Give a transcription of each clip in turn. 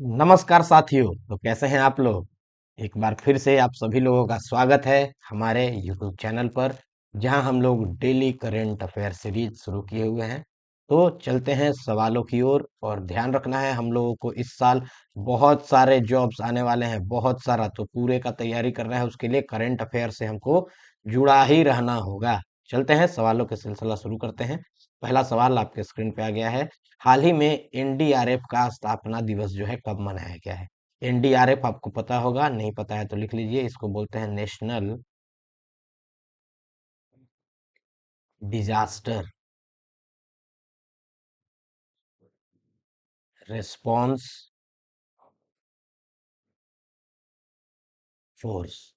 नमस्कार साथियों। तो कैसे हैं आप लोग। एक बार फिर से आप सभी लोगों का स्वागत है हमारे YouTube चैनल पर, जहां हम लोग डेली करेंट अफेयर सीरीज शुरू किए हुए हैं। तो चलते हैं सवालों की ओर। और ध्यान रखना है, हम लोगों को इस साल बहुत सारे जॉब्स आने वाले हैं, बहुत सारा। तो पूरे का तैयारी करना है, उसके लिए करंट अफेयर से हमको जुड़ा ही रहना होगा। चलते हैं सवालों का सिलसिला शुरू करते हैं। पहला सवाल आपके स्क्रीन पे आ गया है। हाल ही में एनडीआरएफ का स्थापना दिवस जो है कब मनाया गया है। एनडीआरएफ आपको पता होगा, नहीं पता है तो लिख लीजिए। इसको बोलते हैं नेशनल डिजास्टर रेस्पॉन्स फोर्स।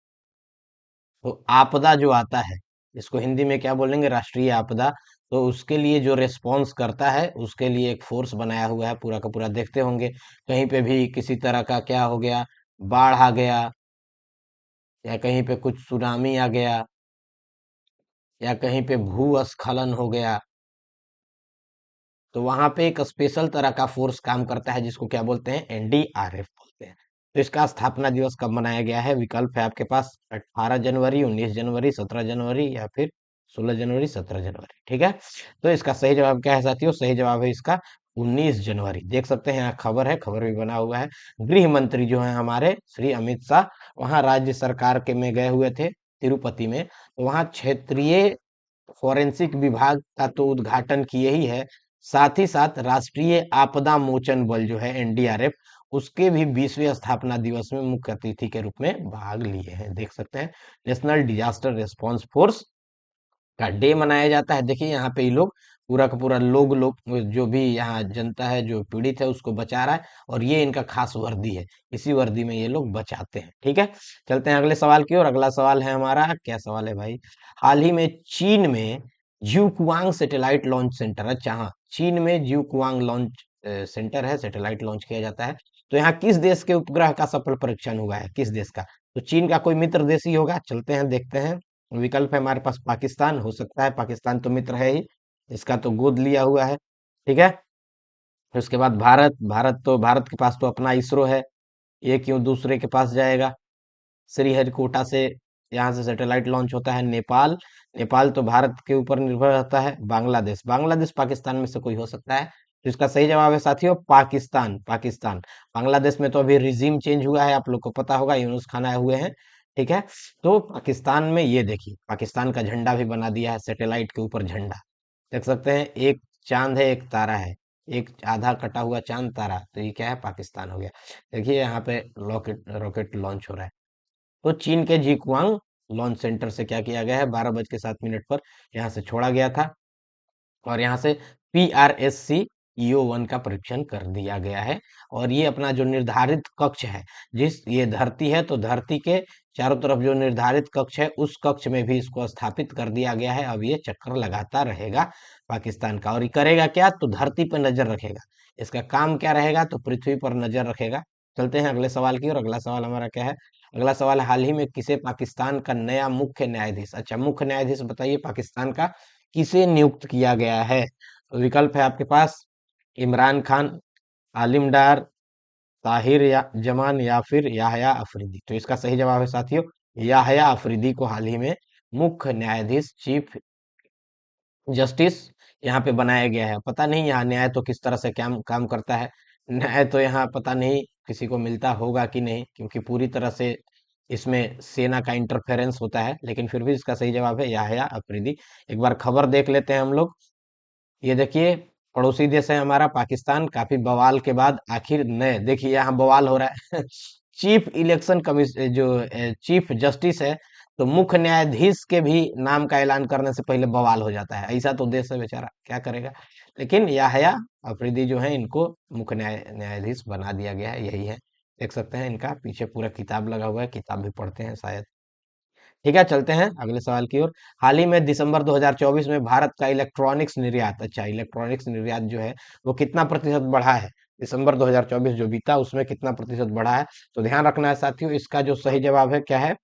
तो आपदा जो आता है, इसको हिंदी में क्या बोलेंगे, राष्ट्रीय आपदा। तो उसके लिए जो रेस्पॉन्स करता है, उसके लिए एक फोर्स बनाया हुआ है पूरा का पूरा। देखते होंगे कहीं पे भी किसी तरह का क्या हो गया, बाढ़ आ गया, या कहीं पे कुछ सुनामी आ गया, या कहीं पे भूस्खलन हो गया, तो वहां पे एक स्पेशल तरह का फोर्स काम करता है, जिसको क्या बोलते हैं, एनडीआरएफ बोलते हैं। तो इसका स्थापना दिवस कब मनाया गया है? विकल्प है आपके पास 18 जनवरी, 19 जनवरी, 17 जनवरी, या फिर 16 जनवरी, 17 जनवरी। ठीक है। तो इसका सही जवाब क्या है साथियों? सही जवाब है इसका 19 जनवरी। देख सकते हैं यहाँ खबर है, खबर भी बना हुआ है। गृह मंत्री जो है हमारे श्री अमित शाह, वहां राज्य सरकार के में गए हुए थे, तिरुपति में। तो वहां क्षेत्रीय फॉरेंसिक विभाग का तो उद्घाटन किए ही है, साथ ही साथ राष्ट्रीय आपदा मोचन बल जो है एनडीआरएफ, उसके भी 20वें स्थापना दिवस में मुख्य अतिथि के रूप में भाग लिए हैं। देख सकते हैं, नेशनल डिजास्टर रिस्पांस फोर्स का डे मनाया जाता है। देखिए यहाँ पे ये लोग पूरा का पूरा लोग जो भी यहाँ जनता है जो पीड़ित है उसको बचा रहा है, और ये इनका खास वर्दी है। इसी वर्दी में ये लोग बचाते हैं। ठीक है। चलते हैं अगले सवाल की ओर। अगला सवाल है हमारा, क्या सवाल है भाई? हाल ही में चीन में ज्यूक्वांग सैटेलाइट लॉन्च सेंटर, अच्छा हाँ, चीन में ज्यूक्वांग लॉन्च सेंटर है, सैटेलाइट लॉन्च किया जाता है। तो यहाँ किस देश के उपग्रह का सफल परीक्षण हुआ है, किस देश का? तो चीन का कोई मित्र देश ही होगा। चलते हैं देखते हैं। विकल्प है हमारे पास पाकिस्तान, हो सकता है, पाकिस्तान तो मित्र है ही, इसका तो गोद लिया हुआ है। ठीक है। फिर उसके बाद भारत, भारत के पास तो अपना इसरो है, ये क्यों दूसरे के पास जाएगा? श्रीहरिकोटा से यहाँ से सैटेलाइट लॉन्च होता है। नेपाल, नेपाल तो भारत के ऊपर निर्भर रहता है। बांग्लादेश, बांग्लादेश पाकिस्तान में से कोई हो सकता है। तो इसका सही जवाब है साथियों पाकिस्तान, पाकिस्तान। बांग्लादेश में तो अभी रिजीम चेंज हुआ है, आप लोग को पता होगा, यूनुस खान आए हुए हैं। ठीक है। तो पाकिस्तान में ये देखिए, पाकिस्तान का झंडा भी बना दिया है सैटेलाइट के ऊपर, झंडा देख सकते हैं। एक चांद है, एक तारा है, एक आधा कटा हुआ चांद तारा, तो ये क्या है, पाकिस्तान हो गया। देखिए यहाँ पे रॉकेट रॉकेट लॉन्च हो रहा है। तो चीन के जिक्वांग लॉन्च सेंटर से क्या किया गया है, 12:07 पर यहाँ से छोड़ा गया था, और यहाँ से PRSC EO-1 का परीक्षण कर दिया गया है। और ये अपना जो निर्धारित कक्ष है, जिस ये धरती है, तो धरती के चारों तरफ जो निर्धारित कक्ष है, उस कक्ष में भी इसको स्थापित कर दिया गया है। अब ये चक्कर लगाता रहेगा पाकिस्तान का। और ये करेगा क्या? तो धरती पर नजर रखेगा। इसका काम क्या रहेगा? तो पृथ्वी पर नजर रखेगा। चलते हैं अगले सवाल की। और अगला सवाल हमारा क्या है? अगला सवाल है, हाल ही में किसे पाकिस्तान का नया मुख्य न्यायाधीश, अच्छा मुख्य न्यायाधीश बताइए पाकिस्तान का किसे नियुक्त किया गया है? तो विकल्प है आपके पास इमरान खान, आलिम डार, ताहिर या जमान, या फिर याहया अफरीदी। तो इसका सही जवाब है साथियों याहया अफरीदी को हाल ही में मुख्य न्यायाधीश, चीफ जस्टिस यहाँ पे बनाया गया है। पता नहीं यहाँ न्याय तो किस तरह से काम काम करता है। न्याय तो यहाँ पता नहीं किसी को मिलता होगा कि नहीं, क्योंकि पूरी तरह से इसमें सेना का इंटरफेरेंस होता है। लेकिन फिर भी इसका सही जवाब है याहया अफरीदी। एक बार खबर देख लेते हैं हम लोग। ये देखिए, पड़ोसी देश है हमारा पाकिस्तान, काफी बवाल के बाद आखिर नए, देखिए यहाँ बवाल हो रहा है। चीफ इलेक्शन कमिश्नर जो चीफ जस्टिस है, तो मुख्य न्यायाधीश के भी नाम का ऐलान करने से पहले बवाल हो जाता है। ऐसा तो देश है बेचारा, क्या करेगा। लेकिन याहया अफरीदी जो है, इनको मुख्य न्यायाधीश बना दिया गया है, यही है। देख सकते हैं इनका पीछे पूरा किताब लगा हुआ है, किताब भी पढ़ते हैं शायद। ठीक है। चलते हैं अगले सवाल की ओर। हाल ही में दिसंबर 2024 में भारत का इलेक्ट्रॉनिक्स निर्यात, अच्छा इलेक्ट्रॉनिक्स निर्यात जो है वो कितना प्रतिशत बढ़ा है? दिसंबर 2024 जो बीता उसमें कितना प्रतिशत बढ़ा है? तो ध्यान रखना है साथियों, इसका जो सही जवाब है क्या है?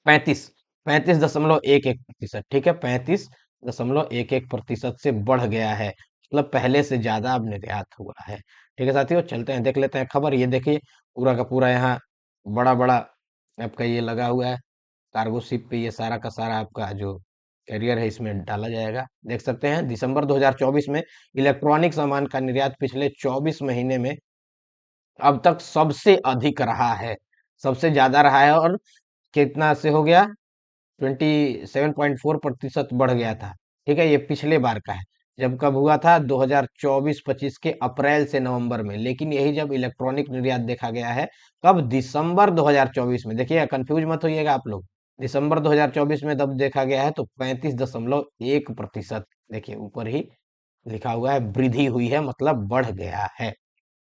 35, 35.11%। ठीक है, 35.11% से बढ़ गया है, मतलब पहले से ज्यादा अब निर्यात हुआ है। ठीक है साथियों, चलते हैं देख लेते हैं खबर। ये देखिए पूरा का पूरा यहाँ बड़ा बड़ा आपका ये लगा हुआ है कार्गो शिप पे, ये सारा का सारा आपका जो कैरियर है इसमें डाला जाएगा। देख सकते हैं दिसंबर 2024 में इलेक्ट्रॉनिक सामान का निर्यात पिछले 24 महीने में अब तक सबसे अधिक रहा है, सबसे ज्यादा रहा है। और कितना से हो गया, 27.4% बढ़ गया था। ठीक है, ये पिछले बार का है। जब कब हुआ था, 2024-25 के अप्रैल से नवंबर में। लेकिन यही जब इलेक्ट्रॉनिक निर्यात देखा गया है कब, दिसंबर 2024 में। देखिए कंफ्यूज मत होइएगा आप लोग, दिसंबर 2024 में जब देखा गया है तो 35.1%। देखिए ऊपर ही लिखा हुआ है वृद्धि हुई है, मतलब बढ़ गया है।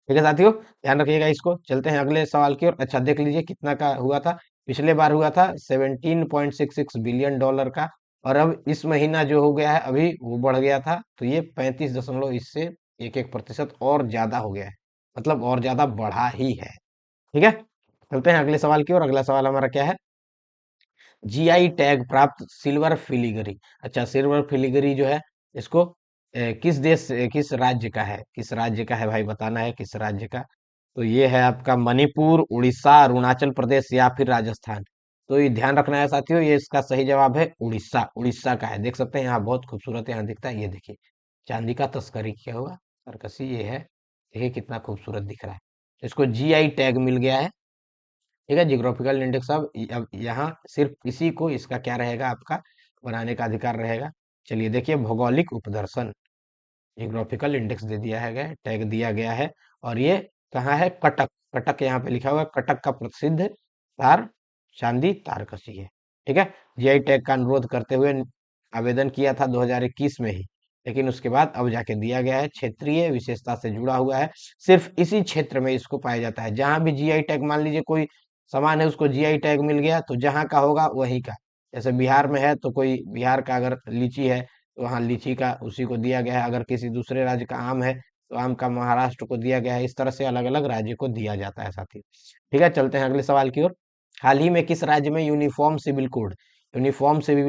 ठीक है साथियों, ध्यान रखिएगा इसको। चलते हैं अगले सवाल की ओर। अच्छा देख लीजिए कितना का हुआ था, पिछले बार हुआ था 17.66 बिलियन डॉलर का। और अब इस महीना जो हो गया है अभी वो बढ़ गया था, तो ये 35 इससे 1-1% और ज्यादा हो गया है, मतलब और ज्यादा बढ़ा ही है। ठीक है, चलते हैं अगले सवाल की ओर। अगला सवाल हमारा क्या है, जीआई टैग प्राप्त सिल्वर फिलिगरी। अच्छा सिल्वर फिलिगरी जो है इसको किस देश किस राज्य का है, किस राज्य का है भाई, बताना है किस राज्य का। तो ये है आपका मणिपुर, उड़ीसा, अरुणाचल प्रदेश या फिर राजस्थान। तो ये ध्यान रखना है साथियों, ये इसका सही जवाब है उड़ीसा, उड़ीसा का है। देख सकते हैं यहाँ बहुत खूबसूरत यहाँ दिखता है, ये देखिए चांदी का तस्करी किया हुआ सरकसी ये है। देखिए कितना खूबसूरत दिख रहा है, इसको जीआई टैग मिल गया है। ठीक है, जियोग्राफिकल इंडेक्स अब यहाँ सिर्फ इसी को इसका क्या रहेगा, आपका बनाने का अधिकार रहेगा। चलिए देखिए भौगोलिक उपदर्शन, जियोग्राफिकल इंडेक्स दे दिया है, टैग दिया गया है। और ये कहाँ है, कटक, कटक यहाँ पे लिखा हुआ है। कटक का प्रसिद्ध तार चांदी तारकसी है। ठीक है, जीआई टैग का अनुरोध करते हुए आवेदन किया था 2021 में ही, लेकिन उसके बाद अब जाके दिया गया है। क्षेत्रीय विशेषता से जुड़ा हुआ है, सिर्फ इसी क्षेत्र में इसको पाया जाता है। जहां भी जीआई टैग, मान लीजिए कोई सामान है उसको जीआई टैग मिल गया, तो जहां का होगा वहीं का। जैसे बिहार में है तो कोई बिहार का अगर लीची है तो वहाँ लीची का उसी को दिया गया है। अगर किसी दूसरे राज्य का आम है तो आम का महाराष्ट्र को दिया गया है। इस तरह से अलग अलग राज्य को दिया जाता है साथी। ठीक है, चलते हैं अगले सवाल की ओर। हाल ही में किस राज्य में यूनिफॉर्म सिविल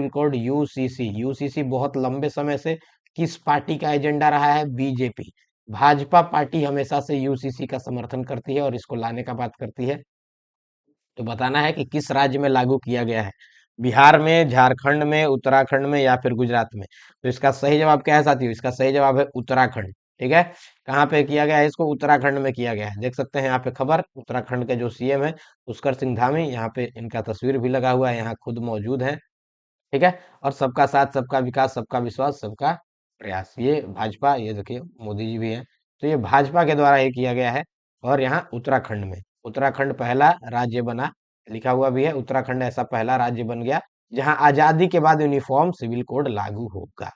कोड यूसीसी बहुत लंबे समय से किस पार्टी का एजेंडा रहा है, बीजेपी। भाजपा पार्टी हमेशा से यूसीसी का समर्थन करती है और इसको लाने का बात करती है। तो बताना है कि किस राज्य में लागू किया गया है, बिहार में, झारखंड में, उत्तराखंड में या फिर गुजरात में। तो इसका सही जवाब क्या है साथियों, इसका सही जवाब है उत्तराखंड। ठीक है, कहाँ पे किया गया है इसको, उत्तराखंड में किया गया है। देख सकते हैं यहाँ पे खबर, उत्तराखंड के जो सीएम है पुष्कर सिंह धामी, यहाँ पे इनका तस्वीर भी लगा हुआ है, यहाँ खुद मौजूद है। ठीक है, और सबका साथ सबका विकास सबका विश्वास सबका प्रयास, ये भाजपा, ये देखिए मोदी जी भी हैं। तो ये भाजपा के द्वारा ये किया गया है। और यहाँ उत्तराखंड में, उत्तराखंड पहला राज्य बना, लिखा हुआ भी है उत्तराखंड ऐसा पहला राज्य बन गया जहां आजादी के बाद यूनिफॉर्म सिविल कोड लागू होगा।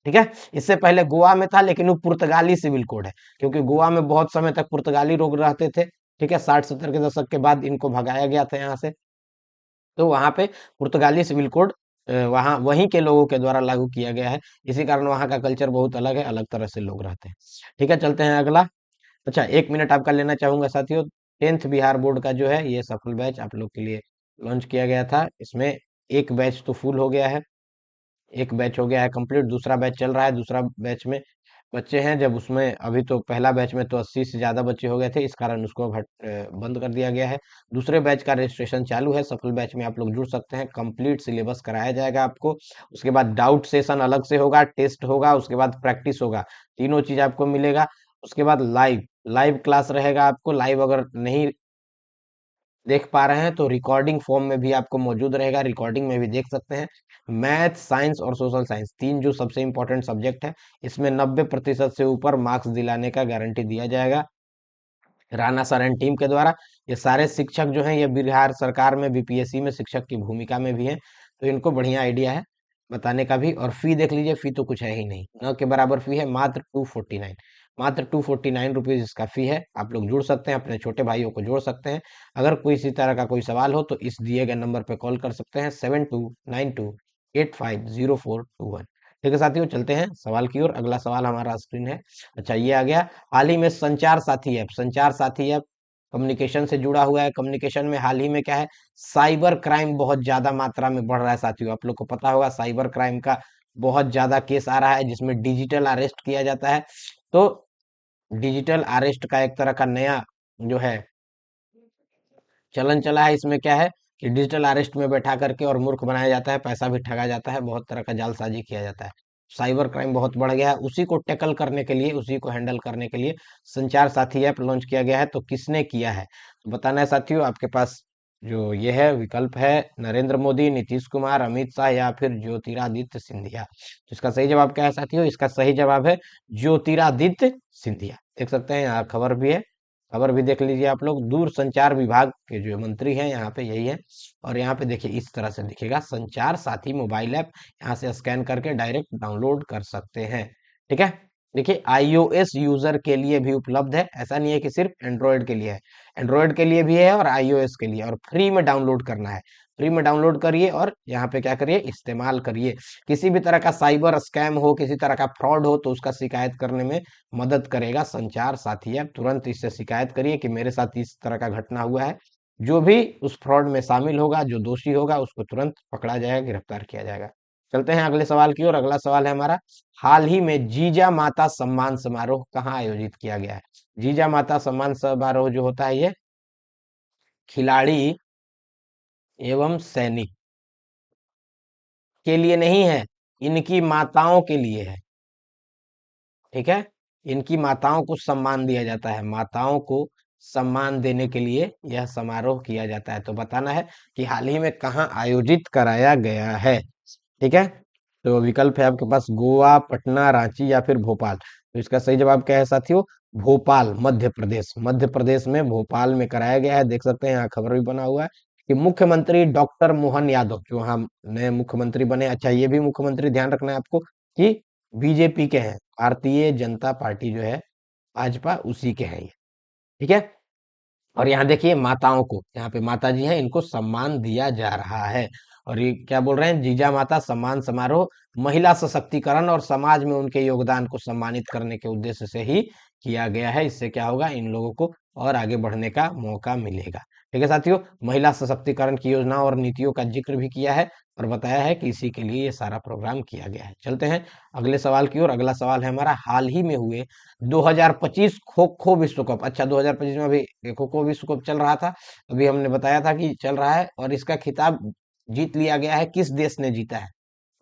ठीक है, इससे पहले गोवा में था लेकिन वो पुर्तगाली सिविल कोड है, क्योंकि गोवा में बहुत समय तक पुर्तगाली लोग रहते थे। ठीक है, 60-70 के दशक के बाद इनको भगाया गया था यहाँ से। तो वहां पे पुर्तगाली सिविल कोड वहां वहीं के लोगों के द्वारा लागू किया गया है। इसी कारण वहां का कल्चर बहुत अलग है, अलग तरह से लोग रहते हैं। ठीक है, चलते हैं अगला। अच्छा 1 मिनट आपका लेना चाहूंगा साथियों। 10th बिहार बोर्ड का जो है ये सफल बैच आप लोग के लिए लॉन्च किया गया था। इसमें एक बैच तो फुल हो गया है, एक बैच हो गया है कंप्लीट, दूसरा बैच चल रहा है। दूसरा बैच में बच्चे हैं, जब उसमें अभी तो पहला बैच में तो 80 से ज्यादा बच्चे हो गए थे, इस कारण उसको बंद कर दिया गया है। दूसरे बैच का रजिस्ट्रेशन चालू है, सफल बैच में आप लोग जुड़ सकते हैं। कंप्लीट सिलेबस कराया जाएगा आपको। उसके बाद डाउट सेशन अलग से होगा, टेस्ट होगा, उसके बाद प्रैक्टिस होगा, तीनों चीज आपको मिलेगा। उसके बाद लाइव लाइव क्लास रहेगा आपको। लाइव अगर नहीं देख पा रहे हैं तो रिकॉर्डिंग फॉर्म में भी आपको मौजूद रहेगा, रिकॉर्डिंग में भी देख सकते हैं। मैथ, साइंस और सोशल साइंस, तीन जो सबसे इंपॉर्टेंट सब्जेक्ट है, इसमें 90% से ऊपर मार्क्स दिलाने का गारंटी दिया जाएगा राणा सर एंड टीम के द्वारा। ये सारे शिक्षक जो हैं ये बिहार सरकार में बीपीएससी में शिक्षक की भूमिका में भी हैं, तो इनको बढ़िया आइडिया है बताने का भी। और फी देख लीजिए, फी तो कुछ है ही नहीं, न के बराबर फी है, मात्र 249, मात्र 249 रुपीज इसका फी है। आप लोग जुड़ सकते हैं, अपने छोटे भाइयों को जोड़ सकते हैं। अगर कोई इसी तरह का कोई सवाल हो तो इस दिए गए नंबर पर कॉल कर सकते हैं, 7292850421। ठीक है साथियों, चलते हैं सवाल की ओर। अगला सवाल हमारा स्क्रीन है। अच्छा ये आ गया, हाल ही में संचार साथी ऐप कम्युनिकेशन से जुड़ा हुआ है। कम्युनिकेशन में हाल ही में क्या है, साइबर क्राइम बहुत ज्यादा मात्रा में बढ़ रहा है साथियों। आप लोग को पता होगा साइबर क्राइम का बहुत ज्यादा केस आ रहा है जिसमें डिजिटल अरेस्ट किया जाता है। तो डिजिटल अरेस्ट का एक तरह का नया जो है चलन चला है। इसमें क्या है कि डिजिटल अरेस्ट में बैठा करके और मूर्ख बनाया जाता है, पैसा भी ठगा जाता है, बहुत तरह का जालसाजी किया जाता है। साइबर क्राइम बहुत बढ़ गया है, उसी को टैकल करने के लिए, उसी को हैंडल करने के लिए संचार साथी ऐप लॉन्च किया गया है। तो किसने किया है तो बताना है साथियों। आपके पास जो ये है विकल्प है, नरेंद्र मोदी, नीतीश कुमार, अमित शाह या फिर ज्योतिरादित्य सिंधिया। तो इसका सही जवाब क्या है साथियों? इसका सही जवाब है ज्योतिरादित्य सिंधिया। देख सकते हैं यहाँ खबर भी है, खबर भी देख लीजिए आप लोग। दूर संचार विभाग के जो मंत्री हैं यहाँ पे यही है। और यहाँ पे देखिए इस तरह से दिखेगा, संचार साथी मोबाइल ऐप, यहाँ से स्कैन करके डायरेक्ट डाउनलोड कर सकते हैं। ठीक है, देखिए आईओएस यूजर के लिए भी उपलब्ध है, ऐसा नहीं है कि सिर्फ एंड्रॉयड के लिए है। एंड्रॉयड के लिए भी है और आईओएस के लिए, और फ्री में डाउनलोड करना है। फ्री में डाउनलोड करिए और यहाँ पे क्या करिए, इस्तेमाल करिए। किसी भी तरह का साइबर स्कैम हो, किसी तरह का फ्रॉड हो, तो उसका शिकायत करने में मदद करेगा संचार साथी ऐप। तुरंत इससे शिकायत करिए कि मेरे साथ इस तरह का घटना हुआ है। जो भी उस फ्रॉड में शामिल होगा, जो दोषी होगा, उसको तुरंत पकड़ा जाएगा, गिरफ्तार किया जाएगा। चलते हैं अगले सवाल की ओर। अगला सवाल है हमारा, हाल ही में जीजा माता सम्मान समारोह कहाँ आयोजित किया गया है? जीजा माता सम्मान समारोह जो होता है, ये खिलाड़ी एवं सैनिक के लिए नहीं है, इनकी माताओं के लिए है। ठीक है, इनकी माताओं को सम्मान दिया जाता है, माताओं को सम्मान देने के लिए यह समारोह किया जाता है। तो बताना है कि हाल ही में कहाँ आयोजित कराया गया है। ठीक है, तो विकल्प है आपके पास गोवा, पटना, रांची या फिर भोपाल। तो इसका सही जवाब क्या है साथियों? भोपाल, मध्य प्रदेश। मध्य प्रदेश में भोपाल में कराया गया है। देख सकते हैं यहाँ खबर भी बना हुआ है कि मुख्यमंत्री डॉक्टर मोहन यादव जो हम नए मुख्यमंत्री बने, अच्छा ये भी मुख्यमंत्री ध्यान रखना है आपको कि बीजेपी के हैं, भारतीय जनता पार्टी जो है, भाजपा, उसी के हैं ये। ठीक है, और यहाँ देखिए माताओं को, यहाँ पे माता जी हैं, इनको सम्मान दिया जा रहा है। और ये क्या बोल रहे हैं, जीजा माता सम्मान समारोह महिला सशक्तिकरण और समाज में उनके योगदान को सम्मानित करने के उद्देश्य से ही किया गया है। इससे क्या होगा, इन लोगों को और आगे बढ़ने का मौका मिलेगा। ठीक है साथियों, महिला सशक्तिकरण की योजना और नीतियों का जिक्र भी किया है और बताया है कि इसी के लिए ये सारा प्रोग्राम किया गया है। चलते हैं अगले सवाल की ओर। अगला सवाल है हमारा, हाल ही में हुए 2025 खो खो विश्व कप। अच्छा 2025 में अभी खो खो विश्व कप चल रहा था, अभी हमने बताया था कि चल रहा है, और इसका खिताब जीत लिया गया है। किस देश ने जीता है?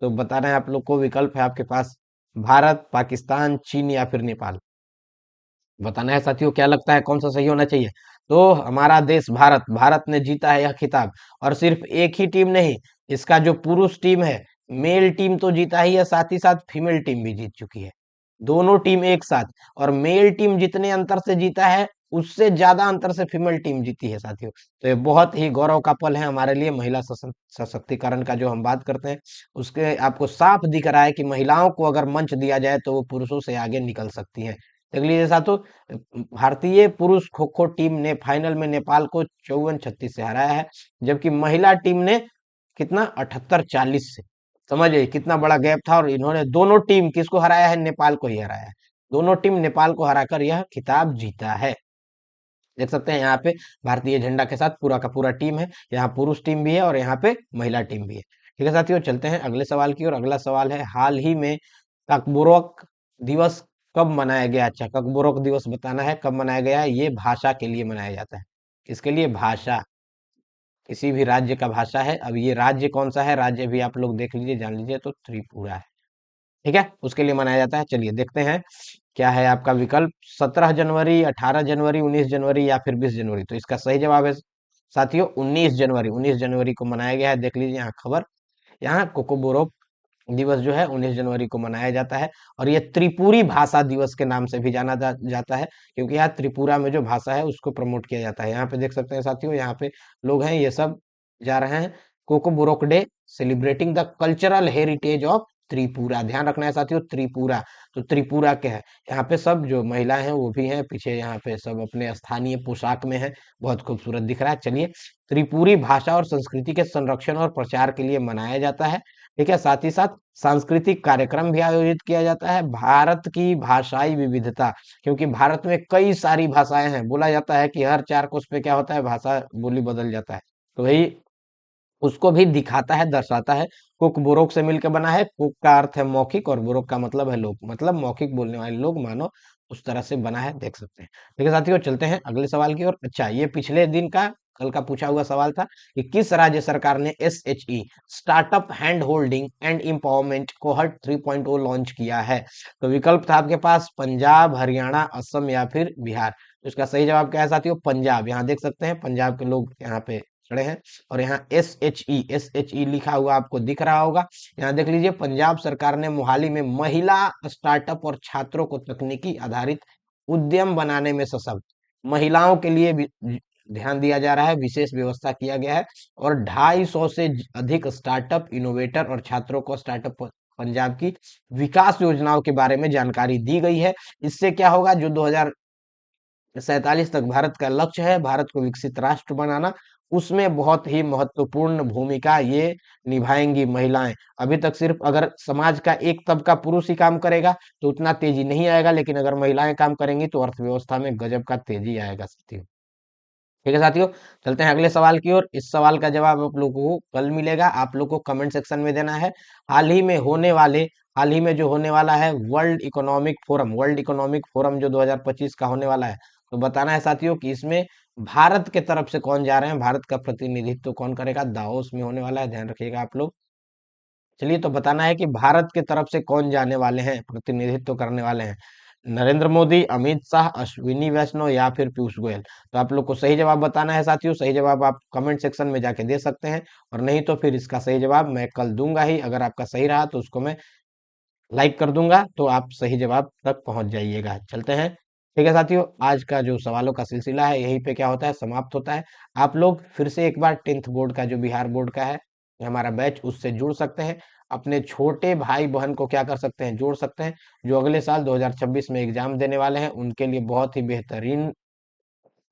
तो बताना है आप लोग को। विकल्प है आपके पास, भारत, पाकिस्तान, चीन या फिर नेपाल। बताना है साथियों, क्या लगता है कौन सा सही होना चाहिए? तो हमारा देश भारत, भारत ने जीता है यह खिताब। और सिर्फ एक ही टीम नहीं, इसका जो पुरुष टीम है, मेल टीम तो जीता ही है, साथ ही साथ फीमेल टीम भी जीत चुकी है। दोनों टीम एक साथ। और मेल टीम जितने अंतर से जीता है, उससे ज्यादा अंतर से फीमेल टीम जीती है साथियों। तो ये बहुत ही गौरव का पल है हमारे लिए। महिला सशक्तिकरण का जो हम बात करते हैं, उसके आपको साफ दिख रहा है कि महिलाओं को अगर मंच दिया जाए तो वो पुरुषों से आगे निकल सकती हैं। देख लीजिए साथियों, भारतीय पुरुष खो खो टीम ने फाइनल में नेपाल को 54-36 से हराया है, जबकि महिला टीम ने कितना, 78-40 से। समझिए कितना बड़ा गैप था, और इन्होंने दोनों टीम किसको हराया है? नेपाल को ही हराया है। दोनों टीम नेपाल को हराकर यह खिताब जीता है। देख सकते हैं यहाँ पे भारतीय झंडा के साथ पूरा का पूरा टीम है, यहाँ पुरुष टीम भी है और यहाँ पे महिला टीम भी है। ठीक है साथियों, चलते हैं अगले सवाल की ओर। अगला सवाल है, हाल ही में ककबोरक दिवस कब मनाया गया? अच्छा ककबोरक दिवस बताना है कब मनाया गया है। ये भाषा के लिए मनाया जाता है। इसके लिए भाषा, किसी भी राज्य का भाषा है। अब ये राज्य कौन सा है, राज्य भी आप लोग देख लीजिए, जान लीजिए, तो त्रिपुरा है। ठीक है, उसके लिए मनाया जाता है। चलिए देखते हैं क्या है आपका विकल्प, 17 जनवरी, 18 जनवरी, 19 जनवरी या फिर 20 जनवरी। तो इसका सही जवाब है साथियों 19 जनवरी। 19 जनवरी को मनाया गया है। देख लीजिए यहाँ खबर, यहाँ कोकोबोरो दिवस जो है 19 जनवरी को मनाया जाता है। और ये त्रिपुरी भाषा दिवस के नाम से भी जाना जाता है, क्योंकि यहाँ त्रिपुरा में जो भाषा है उसको प्रमोट किया जाता है। यहाँ पे देख सकते हैं साथियों, यहाँ पे लोग हैं, ये सब जा रहे हैं। Kokborok day celebrating the cultural heritage of Tripura. ध्यान रखना है साथियों, त्रिपुरा। तो त्रिपुरा के है, यहाँ पे सब जो महिलाएं हैं वो भी हैं पीछे, यहाँ पे सब अपने स्थानीय पोशाक में है, बहुत खूबसूरत दिख रहा है। चलिए, त्रिपुरी भाषा और संस्कृति के संरक्षण और प्रचार के लिए मनाया जाता है। ठीक है, साथ ही साथ सांस्कृतिक कार्यक्रम भी आयोजित किया जाता है। भारत की भाषाई विविधता, क्योंकि भारत में कई सारी भाषाएं हैं, बोला जाता है कि हर 4 कोस पे क्या होता है, भाषा बोली बदल जाता है। तो वही उसको भी दिखाता है, दर्शाता है। कुक बुरोक से मिलकर बना है। कुक का अर्थ है मौखिक और बुरोक का मतलब है लोग, मतलब मौखिक बोलने वाले लोग, मानो उस तरह से बना है, देख सकते हैं। ठीक है साथियों, चलते हैं अगले सवाल की ओर। अच्छा, ये पिछले दिन का, कल का पूछा हुआ सवाल था कि किस राज्य सरकार ने SHE startup hand holding and empowerment cohort 3.0 launch किया है? तो विकल्प था आपके पास पंजाब, हरियाणा, असम या फिर बिहार। तो इसका सही जवाब क्या है साथियों? पंजाब। यहाँ देख सकते हैं पंजाब के लोग यहाँ पे खड़े हैं, और यहाँ SHE लिखा हुआ आपको दिख रहा होगा। यहाँ देख लीजिए, पंजाब सरकार ने मोहाली में महिला स्टार्टअप और छात्रों को तकनीकी आधारित उद्यम बनाने में सशक्त, महिलाओं के लिए भी ध्यान दिया जा रहा है, विशेष व्यवस्था किया गया है। और 250 से अधिक स्टार्टअप, इनोवेटर और छात्रों को स्टार्टअप पंजाब की विकास योजनाओं के बारे में जानकारी दी गई है। इससे क्या होगा, जो 2047 तक भारत का लक्ष्य है, भारत को विकसित राष्ट्र बनाना, उसमें बहुत ही महत्वपूर्ण भूमिका ये निभाएंगी महिलाएं। अभी तक सिर्फ अगर समाज का एक तबका पुरुष ही काम करेगा तो उतना तेजी नहीं आएगा, लेकिन अगर महिलाएं काम करेंगी तो अर्थव्यवस्था में गजब का तेजी आएगा साथियों। ठीक है साथियों, चलते हैं अगले सवाल की ओर। इस सवाल का जवाब आप लोगों को कल मिलेगा, आप लोग को कमेंट सेक्शन में देना है। हाल ही में होने वाले हाल ही में जो होने वाला है वर्ल्ड इकोनॉमिक फोरम जो 2025 का होने वाला है, तो बताना है साथियों कि इसमें भारत के तरफ से कौन जा रहे हैं, भारत का प्रतिनिधित्व कौन करेगा। दावोस में होने वाला है, ध्यान रखिएगा आप लोग। चलिए, तो बताना है कि भारत के तरफ से कौन जाने वाले हैं, प्रतिनिधित्व करने वाले हैं। नरेंद्र मोदी, अमित शाह, अश्विनी वैष्णव या फिर पीयूष गोयल। तो आप लोग को सही जवाब बताना है साथियों। सही जवाब आप कमेंट सेक्शन में जाके दे सकते हैं, और नहीं तो फिर इसका सही जवाब मैं कल दूंगा ही। अगर आपका सही रहा तो उसको मैं लाइक कर दूंगा, तो आप सही जवाब तक पहुंच जाइएगा। चलते हैं। ठीक है साथियों, आज का जो सवालों का सिलसिला है यहीं पे क्या होता है, समाप्त होता है। आप लोग फिर से एक बार 10th बोर्ड का, जो बिहार बोर्ड का है हमारा बैच, उससे जुड़ सकते हैं। अपने छोटे भाई बहन को क्या कर सकते हैं, जोड़ सकते हैं, जो अगले साल 2026 में एग्जाम देने वाले हैं, उनके लिए बहुत ही बेहतरीन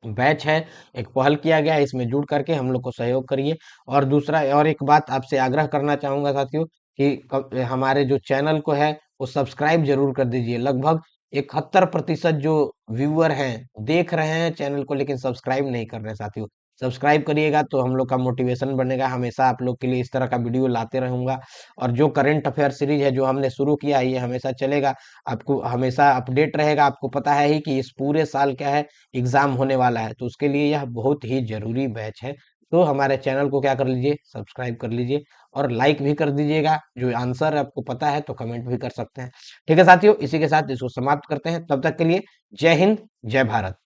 बैच है। एक पहल किया गया है, इसमें जुड़ करके हम लोग को सहयोग करिए। और दूसरा, और एक बात आपसे आग्रह करना चाहूंगा साथियों कि हमारे जो चैनल को है वो सब्सक्राइब जरूर कर दीजिए। लगभग 71% जो व्यूअर हैं, देख रहे हैं चैनल को, लेकिन सब्सक्राइब नहीं कर रहे हैं साथियों। सब्सक्राइब करिएगा तो हम लोग का मोटिवेशन बनेगा, हमेशा आप लोग के लिए इस तरह का वीडियो लाते रहूंगा। और जो करंट अफेयर सीरीज है जो हमने शुरू किया है, ये हमेशा चलेगा, आपको हमेशा अपडेट रहेगा। आपको पता है ही कि इस पूरे साल क्या है, एग्जाम होने वाला है, तो उसके लिए यह बहुत ही जरूरी बैच है। तो हमारे चैनल को क्या कर लीजिए, सब्सक्राइब कर लीजिए, और लाइक भी कर दीजिएगा। जो आंसर आपको पता है तो कमेंट भी कर सकते हैं। ठीक है साथियों, इसी के साथ इसको समाप्त करते हैं। तब तक के लिए जय हिंद, जय भारत।